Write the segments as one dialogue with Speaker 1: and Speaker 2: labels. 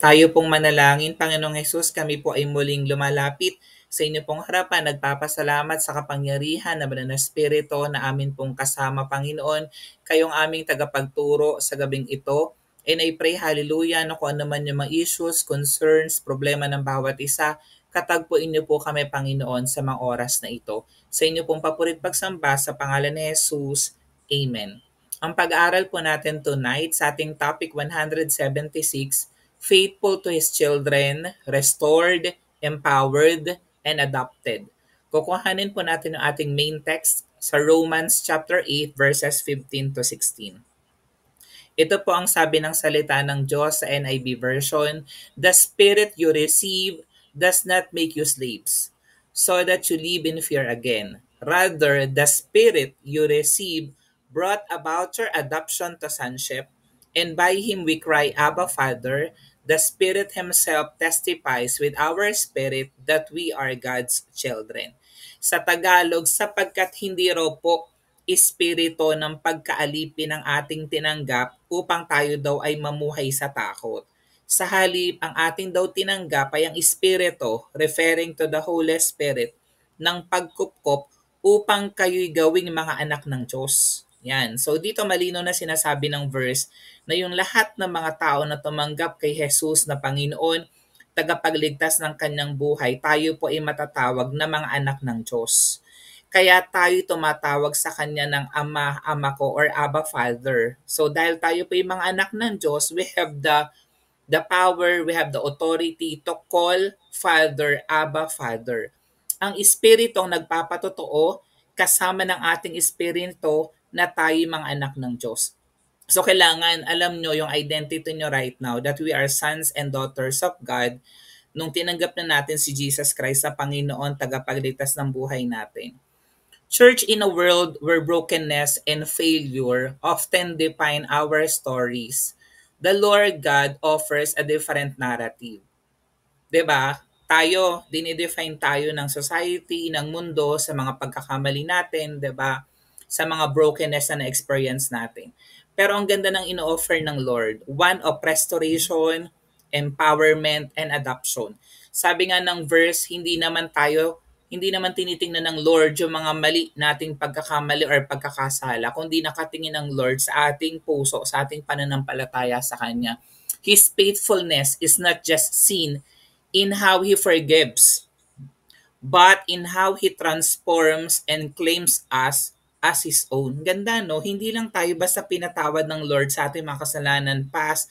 Speaker 1: Tayo pong manalangin, Panginoong Hesus, kami po ay muling lumalapit sa inyo pong harapan. Nagpapasalamat sa kapangyarihan na banal na Espiritu na amin pong kasama, Panginoon. Kayong aming tagapagturo sa gabing ito. And I pray, hallelujah, na kung ano man yung mga issues, concerns, problema ng bawat isa, katagpuin niyo po kami, Panginoon, sa mga oras na ito. Sa inyo pong papurit pagsamba sa pangalan ni Jesus. Amen. Ang pag-aaral po natin tonight sa ating topic 176, faithful to His children, restored, empowered, and adopted. Kukuhanin po natin ang ating main text sa Romans chapter 8 verses 15 to 16. Ito po ang sabi ng salita ng Diyos sa NIV version, "The spirit you receive does not make you slaves, so that you live in fear again. Rather, the spirit you receive brought about your adoption to sonship, and by him we cry, Abba, Father. The Spirit Himself testifies with our spirit that we are God's children." Sa Tagalog, sapagkat hindi raw po espiritu ng pagkaalipin ng ating tinanggap upang tayo daw ay mamuhay sa takot. Sa halip, ang ating daw tinanggap ay ang espiritu, referring to the Holy Spirit, ng pagkupkop upang kayo'y gawing mga anak ng Diyos. Yan. So dito malino na sinasabi ng verse na yung lahat ng mga tao na tumanggap kay Jesus na Panginoon, tagapagligtas ng kanyang buhay, tayo po ay matatawag na mga anak ng Diyos. Kaya tayo tumatawag sa kanya ng Ama, Ama ko, or Abba, Father. So dahil tayo po ay mga anak ng Diyos, we have the power, we have the authority to call Father, Abba, Father. Ang Espiritu ang nagpapatotoo kasama ng ating Espiritu na tayo mga anak ng Diyos. So kailangan alam nyo yung identity nyo right now that we are sons and daughters of God nung tinanggap na natin si Jesus Christ sa Panginoon, tagapagligtas ng buhay natin. Church, in a world where brokenness and failure often define our stories, the Lord God offers a different narrative. 'Di ba? Tayo, dinidefine tayo ng society, ng mundo sa mga pagkakamali natin, 'di ba? Sa mga brokenness na na-experience natin. Pero ang ganda ng ino-offer ng Lord, one of restoration, empowerment, and adoption. Sabi nga ng verse, hindi naman tinitingnan ng Lord yung mga mali nating pagkakamali or pagkakasala, kundi nakatingin ng Lord sa ating puso, sa ating pananampalataya sa Kanya. His faithfulness is not just seen in how He forgives, but in how He transforms and claims us as His own. Ganda, no? Hindi lang tayo basta pinatawad ng Lord sa ating mga kasalanan, past,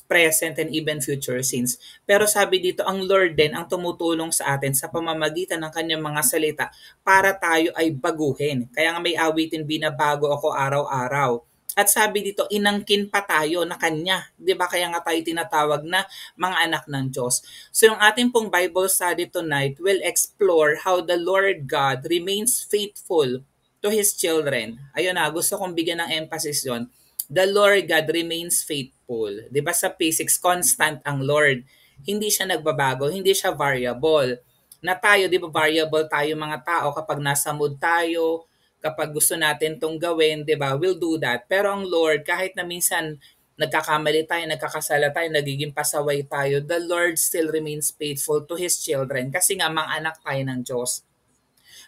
Speaker 1: present, and even future sins. Pero sabi dito, ang Lord din ang tumutulong sa atin sa pamamagitan ng kanyang mga salita para tayo ay baguhin. Kaya nga may awitin, binabago ako araw-araw. At sabi dito, inangkin pa tayo na kanya. 'Di ba? Kaya nga tayo tinatawag na mga anak ng Diyos. So yung ating pong Bible study tonight will explore how the Lord God remains faithful to His children. Ayun na, gusto kong bigyan ng emphasis yon. The Lord God remains faithful. 'Di ba sa physics, constant ang Lord. Hindi siya nagbabago, hindi siya variable. Na tayo, 'di ba variable tayo mga tao kapag nasa mood tayo, kapag gusto natin tong gawin, 'di ba? We'll do that. Pero ang Lord, kahit na minsan nagkakamali tayo, nagkakasala tayo, nagiging pasaway tayo, the Lord still remains faithful to His children kasi nga mga anak tayo ng Diyos,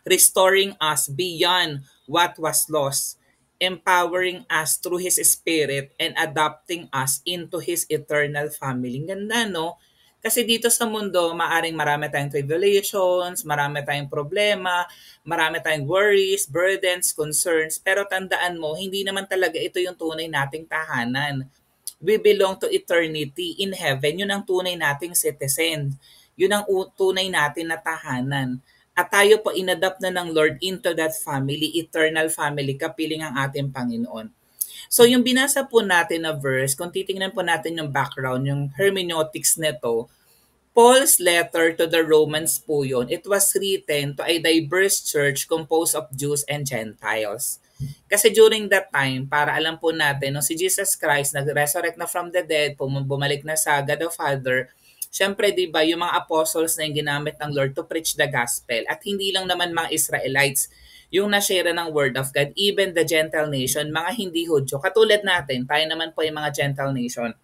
Speaker 1: restoring us beyond what was lost, empowering us through His Spirit, and adopting us into His eternal family. Ganda, no? Kasi dito sa mundo, maaring marami tayong tribulations, marami tayong problema, marami tayong worries, burdens, concerns, pero tandaan mo, hindi naman talaga ito yung tunay nating tahanan. We belong to eternity in heaven. Yun ang tunay nating citizen. Yun ang tunay natin na tahanan. At tayo po inadapt na ng Lord into that family, eternal family, kapiling ang ating Panginoon. So yung binasa po natin na verse, kung titingnan po natin yung background, yung hermeneutics nito, Paul's letter to the Romans po yun. It was written to a diverse church composed of Jews and Gentiles. Kasi during that time, para alam po natin, no, si Jesus Christ nag-resurrect na from the dead, bumalik na sa God the Father. Siyempre, di ba, yung mga apostles na yung ginamit ng Lord to preach the gospel. At hindi lang naman mga Israelites yung na-share ng word of God, even the Gentile nation, mga hindi Hudyo. Katulad natin, tayo naman po yung mga Gentile nation.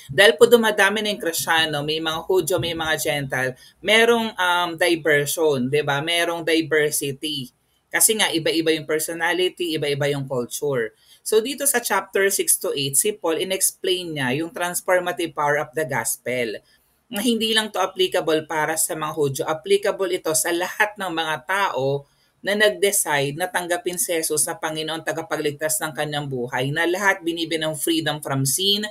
Speaker 1: Dahil po dumadami na yung Kristiyano, may mga Hudyo, may mga Gentile, merong diversion, 'di ba? Merong diversity. Kasi nga iba-iba yung personality, iba-iba yung culture. So dito sa chapter 6 to 8, si Paul inexplain niya yung transformative power of the gospel. Na hindi lang to applicable para sa mga Hudyo, applicable ito sa lahat ng mga tao na nag-decide na tanggapin si Jesus na Panginoon tagapagligtas ng kanyang buhay, na lahat binibigyan ng freedom from sin,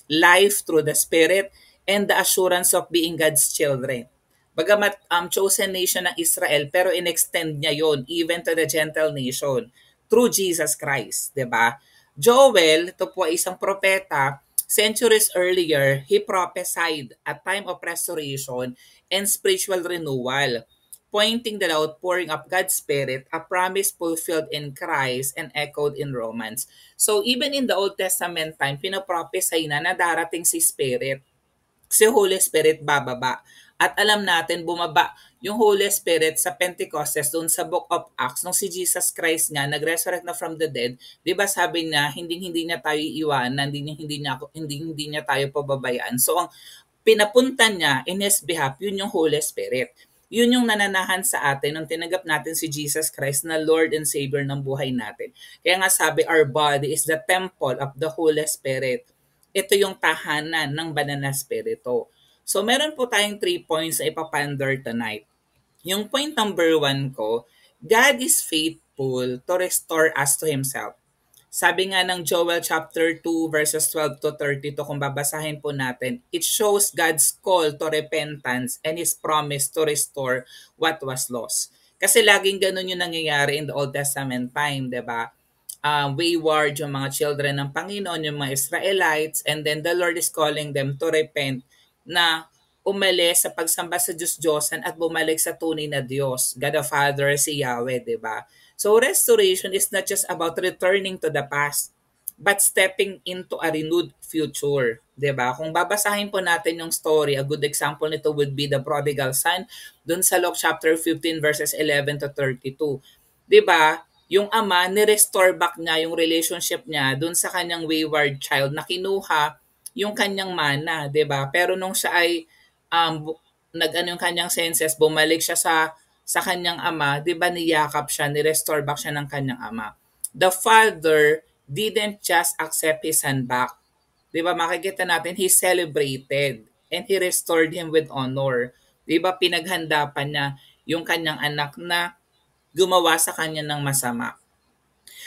Speaker 1: life through the Spirit, and the assurance of being God's children. Bagamat chosen nation ng Israel, pero in-extend niya yon even to the Gentile nation through Jesus Christ, 'di ba? Joel, ito po ay isang propeta, centuries earlier, he prophesied a time of restoration and spiritual renewal, pointing the outpouring of God's Spirit, a promise fulfilled in Christ and echoed in Romans. So even in the Old Testament time, pinaprophesy na darating si Spirit, si Holy Spirit bababa. At alam natin, bumaba yung Holy Spirit sa Pentecostes doon sa Book of Acts nung si Jesus Christ nga nag-resurrect na from the dead. 'Di ba sabi niya, hindi niya tayo iwanan, hindi niya tayo pababayaan. So ang pinapunta niya in His behalf, yun yung Holy Spirit. Yun yung nananahan sa atin nung tinanggap natin si Jesus Christ na Lord and Savior ng buhay natin. Kaya nga sabi, our body is the temple of the Holy Spirit. Ito yung tahanan ng banal na Espiritu. So meron po tayong 3 points na ipaponder tonight. Yung point number 1 ko, God is faithful to restore us to Himself. Sabi nga ng Joel chapter 2 verses 12 to 32, kung babasahin po natin, it shows God's call to repentance and His promise to restore what was lost. Kasi laging ganun yung nangyayari in the Old Testament time, di ba? Wayward yung mga children ng Panginoon, yung mga Israelites, and then the Lord is calling them to repent na umalis sa pagsamba sa Diyos-Diyosan at bumalik sa tunay na Diyos, God the Father, si Yahweh, di ba? So restoration is not just about returning to the past, but stepping into a renewed future. 'Di ba? Kung babasahin po natin yung story, a good example nito would be the prodigal son, dun sa Luke chapter 15 verses 11 to 32. 'Di ba? Yung ama, ni-restore back niya yung relationship niya dun sa kanyang wayward child na kinuha yung kanyang mana, 'di ba? Pero nung siya ay nag-ano yung kanyang senses, bumalik siya sa kanyang ama, 'di ba niyakap siya, ni-restore back siya ng kanyang ama. The father didn't just accept his son back. 'Di ba makikita natin he celebrated and he restored him with honor. 'Di ba pinaghanda pa niya yung kanyang anak na gumawa sa kanya ng masama.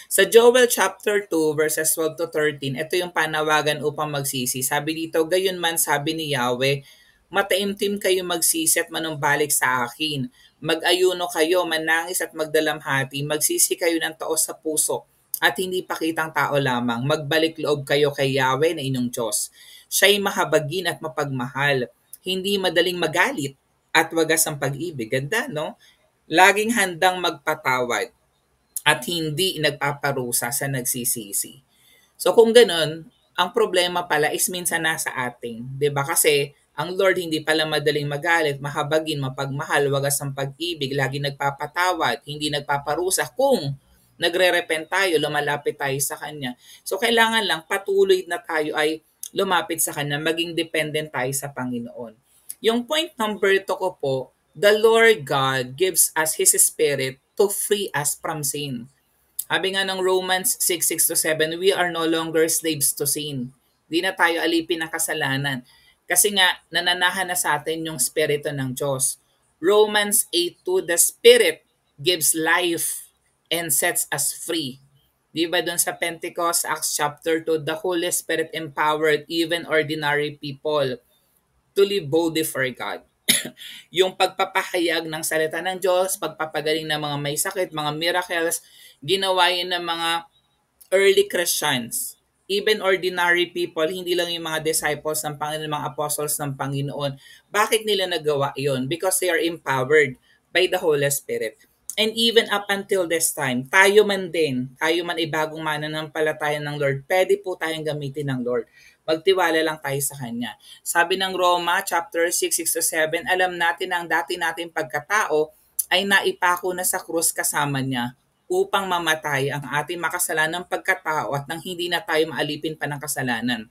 Speaker 1: Sa Joel chapter 2 verses 12 to 13, ito yung panawagan upang magsisi. Sabi dito, gayon man sabi ni Yahweh, mataimtim kayo magsisi at manumbalik sa akin. Mag-ayuno kayo, manangis at magdalamhati, magsisi kayo ng taos sa puso at hindi pakitang tao lamang. Magbalik loob kayo kay Yahweh na inyong Diyos. Siya'y mahabagin at mapagmahal, hindi madaling magalit at wagas ang pag-ibig. Ganda, no? Laging handang magpatawad at hindi nagpaparusa sa nagsisisi. So kung ganun, ang problema pala is minsan nasa ating, 'di ba? Kasi ang Lord hindi pala madaling magalit, mahabagin, mapagmahal, wagas ang pag-ibig, lagi nagpapatawad, hindi nagpaparusa kung nagre-repent tayo, lumalapit tayo sa Kanya. So kailangan lang patuloy na tayo ay lumapit sa Kanya, maging dependent tayo sa Panginoon. Yung point number 2 ko po, the Lord God gives us His Spirit to free us from sin. Sabi nga ng Romans 6:6 to 7, we are no longer slaves to sin. Di na tayo alipin ng kasalanan. Kasi nga, nananahan na sa atin yung Spirito ng Diyos. Romans 8:2, the Spirit gives life and sets us free. Di ba dun sa Pentecost, Acts chapter 2, the Holy Spirit empowered even ordinary people to live boldly for God. Yung pagpapahayag ng salita ng Diyos, pagpapagaling ng mga may sakit, mga miracles, ginawa yun ng mga early Christians. Even ordinary people, hindi lang yung mga disciples ng Panginoon, mga apostles ng Panginoon. Bakit nila nagawa yon? Because they are empowered by the Holy Spirit. And even up until this time, tayo man ay bagong mananampalataya ng Lord, pwede po tayong gamitin ng Lord. Magtiwala lang tayo sa Kanya. Sabi ng Roma, chapter 6:6-7, alam natin ang dati nating pagkatao ay naipako na sa krus kasama niya upang mamatay ang ating makasalanang pagkatao at nang hindi na tayo maalipin pa ng kasalanan.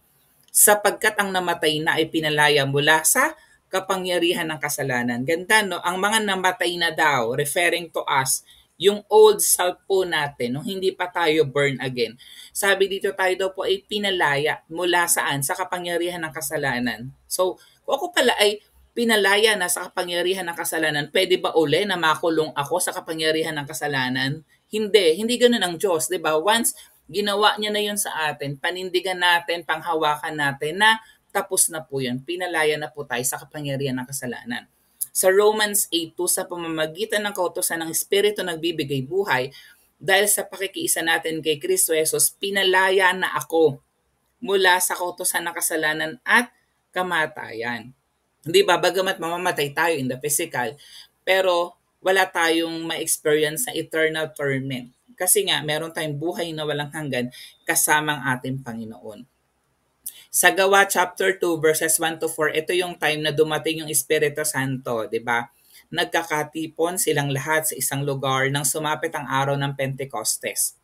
Speaker 1: sapagkat ang namatay na ay pinalaya mula sa kapangyarihan ng kasalanan. Ganda, no? Ang mga namatay na daw, referring to us, yung old self po natin, nung hindi pa tayo born again. Sabi dito, tayo daw po ay pinalaya mula saan? Sa kapangyarihan ng kasalanan. So, kung ako pala ay pinalaya na sa kapangyarihan ng kasalanan, pwede ba uli na makulong ako sa kapangyarihan ng kasalanan? Hindi ganun ang Diyos, 'di ba? Once ginawa niya na 'yun sa atin, panindigan natin, panghawakan natin na tapos na po 'yun. Pinalaya na po tayo sa kapangyarihan ng kasalanan. Sa Romans 8:2, sa pamamagitan ng kautusan ng Espiritu nagbibigay buhay, dahil sa pakikiisa natin kay Kristo Jesus, pinalaya na ako mula sa kautusan ng kasalanan at kamatayan. Hindi ba, bagamat mamamatay tayo in the physical, pero wala tayong ma-experience sa eternal torment. Kasi nga, meron tayong buhay na walang hanggan kasamang ating Panginoon. Sa Gawa chapter 2 verses 1 to 4, ito yung time na dumating yung Espiritu Santo, 'di ba? Nagkakatipon silang lahat sa isang lugar nang sumapit ang araw ng Pentecostes.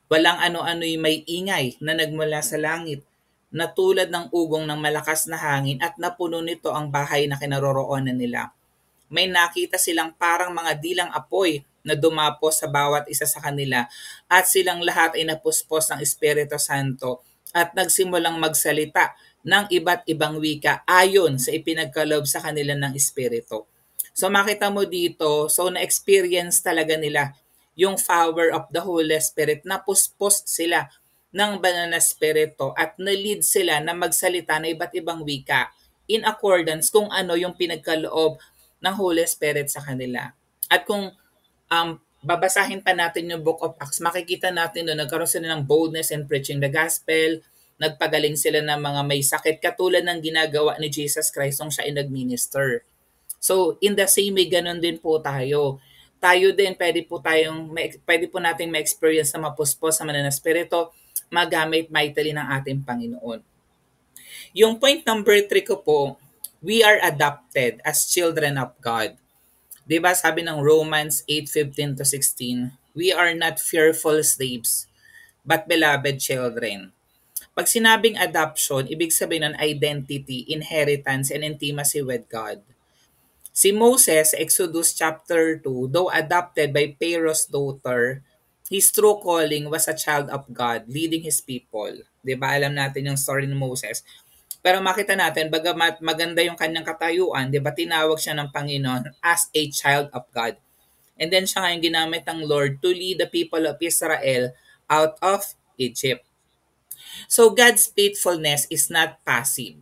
Speaker 1: Walang ano-ano'y may ingay na nagmula sa langit na tulad ng ugong ng malakas na hangin at napuno nito ang bahay na kinaroroonan nila. May nakita silang parang mga dilang apoy na dumapos sa bawat isa sa kanila at silang lahat ay napuspos ng Espiritu Santo at nagsimulang magsalita ng iba't ibang wika ayon sa ipinagkaloob sa kanila ng Espiritu. So makita mo dito, so na-experience talaga nila yung power of the Holy Spirit, napuspos sila ng banal na Espiritu at na-lead sila na magsalita ng iba't ibang wika in accordance kung ano yung pinagkaloob ng Holy Spirit sa kanila. At kung babasahin pa natin yung Book of Acts, makikita natin doon nagkaroon sila ng boldness in preaching the gospel, nagpagaling sila ng mga may sakit katulad ng ginagawa ni Jesus Christ nung siya ay nag-minister. So, in the same way, ganun din po tayo. Tayo din, pwede po nating ma-experience na mapuspos sa mananang spirito, magamit mightily ng ating Panginoon. Yung point number 3 ko po, we are adopted as children of God. Diba sabi ng Romans 8:15 to 16, we are not fearful slaves, but beloved children. Pag sinabing adoption, ibig sabihin ng identity, inheritance, and intimacy with God. Si Moses, Exodus chapter 2, though adopted by Pharaoh's daughter, his true calling was a child of God, leading his people. Diba? Alam natin yung story ni Moses. Pero makita natin, bagamat maganda yung kanyang katayuan, di ba tinawag siya ng Panginoon as a child of God. And then siya ngayon ginamit ng Lord to lead the people of Israel out of Egypt. So God's faithfulness is not passive.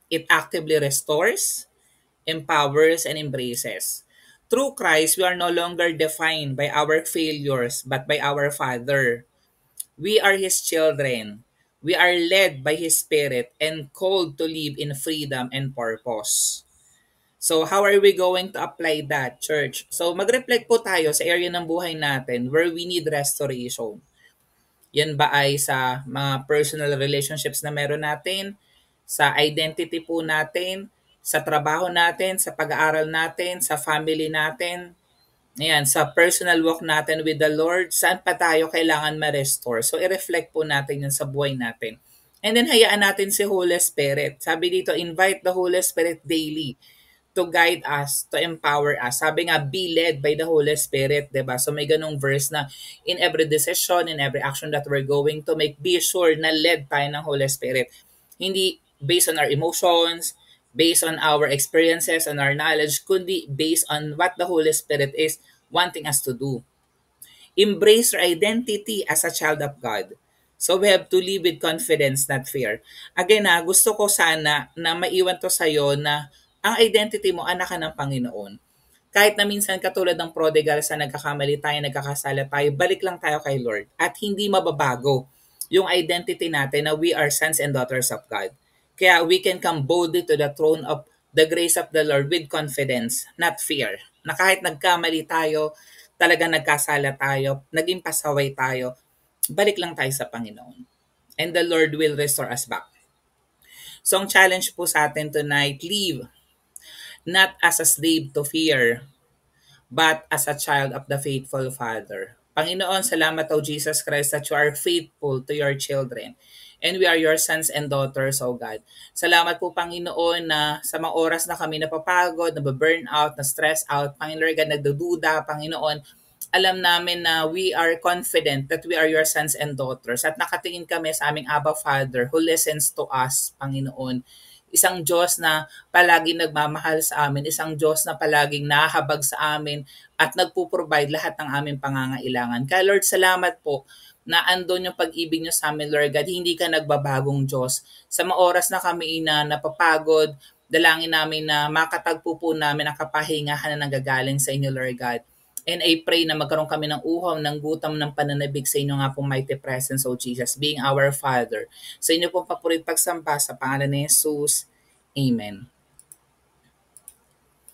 Speaker 1: It actively restores, empowers, and embraces. Through Christ, we are no longer defined by our failures, but by our Father. We are His children. We are led by His Spirit and called to live in freedom and purpose. So how are we going to apply that, church? So mag-reflect po tayo sa area ng buhay natin where we need restoration. Yan ba ay sa mga personal relationships na meron natin, sa identity po natin, sa trabaho natin, sa pag-aaral natin, sa family natin, ayan, sa personal walk natin with the Lord, saan pa tayo kailangan ma-restore? So, i-reflect po natin yan sa buhay natin. And then, hayaan natin si Holy Spirit. Sabi dito, invite the Holy Spirit daily to guide us, to empower us. Sabi nga, be led by the Holy Spirit, diba? So, may ganong verse na in every decision, in every action that we're going to make, be sure na led tayo ng Holy Spirit. Hindi based on our emotions, based on our experiences and our knowledge, kundi based on what the Holy Spirit is wanting us to do. Embrace your identity as a child of God. So we have to live with confidence, not fear. Again gusto ko sana na maiwan to sa'yo na ang identity mo, anak ka ng Panginoon. Kahit na minsan katulad ng prodigal sa nagkakamali tayo, nagkakasala tayo, balik lang tayo kay Lord. At hindi mababago yung identity natin na we are sons and daughters of God. Kaya we can come boldly to the throne of the grace of the Lord with confidence, not fear. Na kahit nagkamali tayo, talaga nagkasala tayo, naging pasaway tayo, balik lang tayo sa Panginoon. And the Lord will restore us back. So ang challenge po sa atin tonight, live not as a slave to fear, but as a child of the faithful Father. Panginoon, salamat o Jesus Christ that you are faithful to your children. and we are your sons and daughters, O God. Salamat po, Panginoon, na sa mga oras na kami napapagod, nababurn out, na-stress out, Panginoon Lord God, nagdududa, Panginoon, alam namin na we are confident that we are your sons and daughters at nakatingin kami sa aming Abba Father who listens to us, Panginoon. Isang Diyos na palaging nagmamahal sa amin, isang Diyos na palaging nahahabag sa amin at nagpo-provide lahat ng aming pangangailangan. Kaya Lord, salamat po na andon yung pag-ibig niyo sa amin, Lord God. Hindi ka nagbabagong Diyos. Sa mga oras na kami na napapagod, dalangin namin na makatagpo po namin ang kapahingahan na nanggagaling sa inyo, Lord God. And I pray na magkaroon kami ng uhaw, ng gutom, ng pananabig sa inyo nga pong mighty presence, O Jesus, being our Father. Sa inyo pong papurit pagsamba sa pangalan ni Jesus. Amen.